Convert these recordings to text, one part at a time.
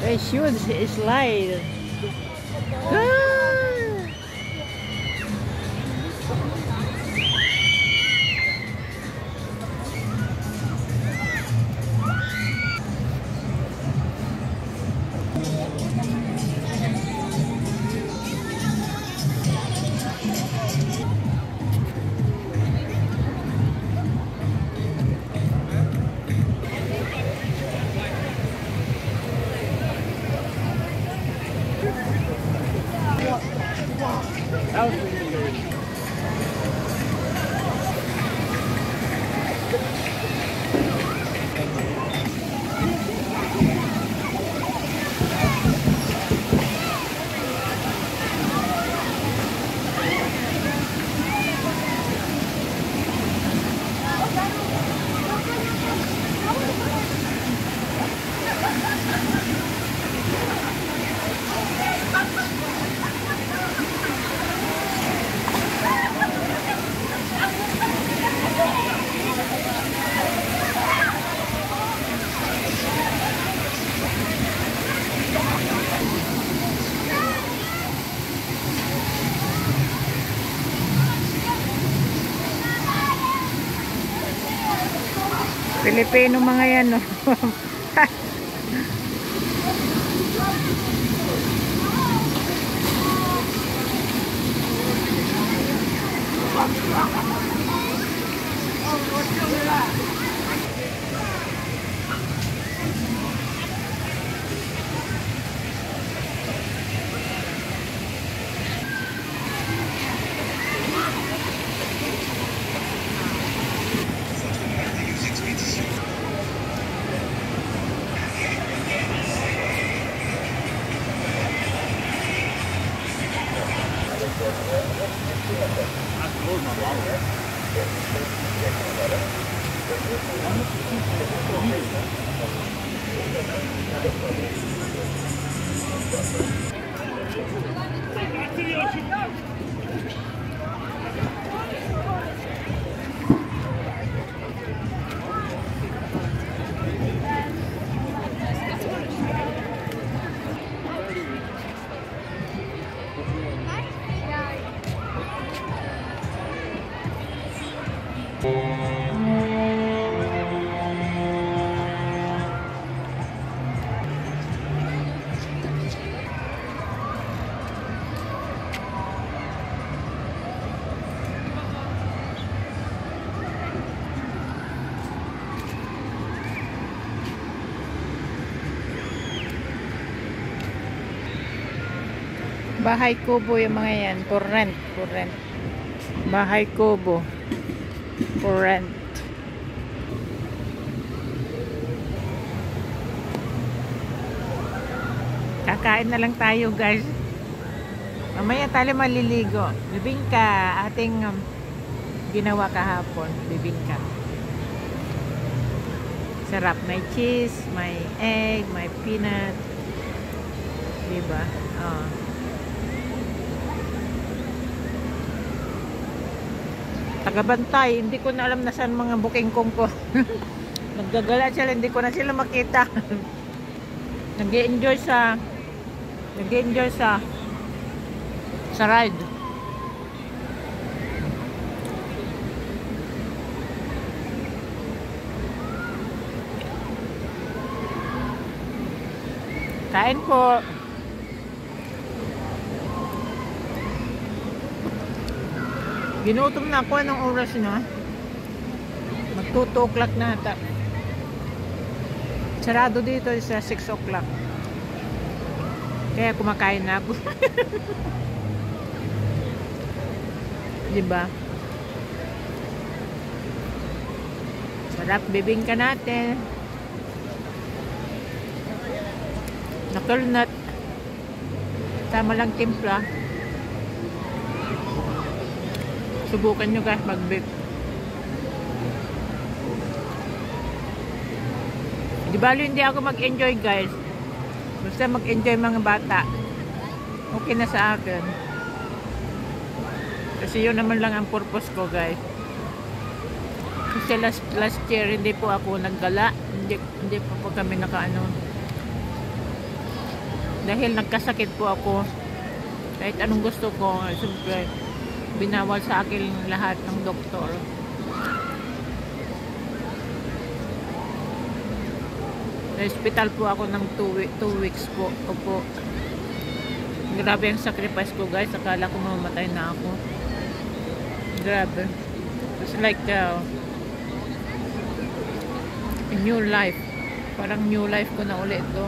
I should slide. Ah! That was really good. Pilipino mga yan, no? Bahay kubo yung mga yan, for rent, for rent. Bahay kubo, for rent. Kakain na lang tayo, guys. Mamaya tayo maliligo. Bibingka, ating ginawa kahapon. Bibingka. Sarap. May cheese, may egg, may peanut. Diba? Oh. Tagabantay, hindi ko na alam na saan mga booking kong ko. Naggagala sila, hindi ko na sila makita. Nag-enjoy sa ride. Kain po. Ginutom na ako. Anong oras na? Mag 2 o'clock na ata. Sarado dito sa 6 o'clock. Kaya kumakain na ako. Diba? Sarap, bibingka natin. Nakulnat. Tama lang timpla. Subukan nyo guys mag-bake. Di balo hindi ako mag-enjoy guys. Basta mag-enjoy mga bata. Okay na sa akin. Kasi yun naman lang ang purpose ko guys. Kasi last year hindi po ako naggala. Hindi po kami nakaano. Dahil nagkasakit po ako. Kahit anong gusto ko, siyempre, binawal sa akin lahat ng doktor. Sa hospital po ako ng 2 weeks po. Opo. Grabe ang sacrifice ko, guys. Akala ko mamatay na ako. Grabe. It's like a new life. Parang new life ko na ulit ito.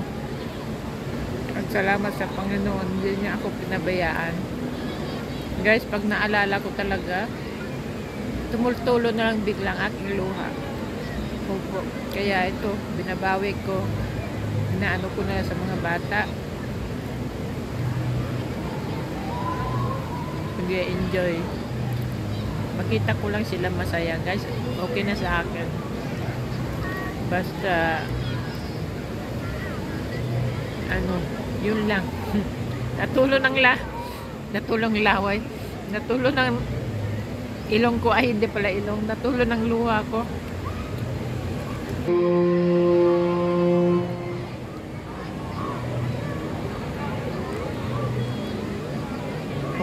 At salamat sa Panginoon, hindi niya ako pinabayaan. Guys, pag naalala ko talaga, tumultulo na lang biglang aking luha. Opo. Kaya ito, binabawi ko. Inaano ko na sa mga bata. Nag-enjoy. Makita ko lang sila masaya, guys. Okay na sa akin. Basta yun lang. Natulong laway. Natulong ng ilong ko, ay hindi pala ilong. Natulong ng luha ko.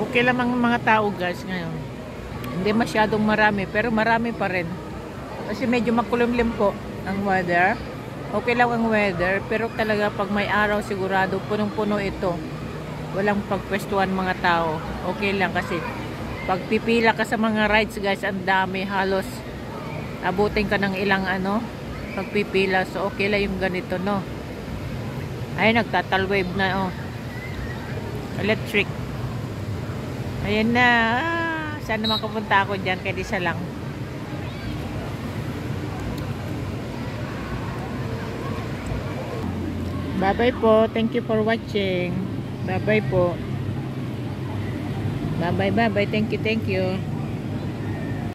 Okay lang ang mga tao, guys, ngayon. Hindi masyadong marami, pero marami pa rin. Kasi medyo makulimlim po ang weather. Okay lang ang weather, pero talaga pag may araw sigurado punong-puno ito. Walang pagpwestuhan mga tao. Okay lang kasi pag pipila ka sa mga rides, guys, ang dami, halos abutin ka ng ilang pagpipila. So okay lang yung ganito, no. Ay, nagtatalwave na, oh. Electric. Ayan na. Saan naman kapunta ako dyan? Kaya isa lang. Bye-bye po. Thank you for watching. Bye-bye po. Bye-bye, bye-bye. Thank you, thank you.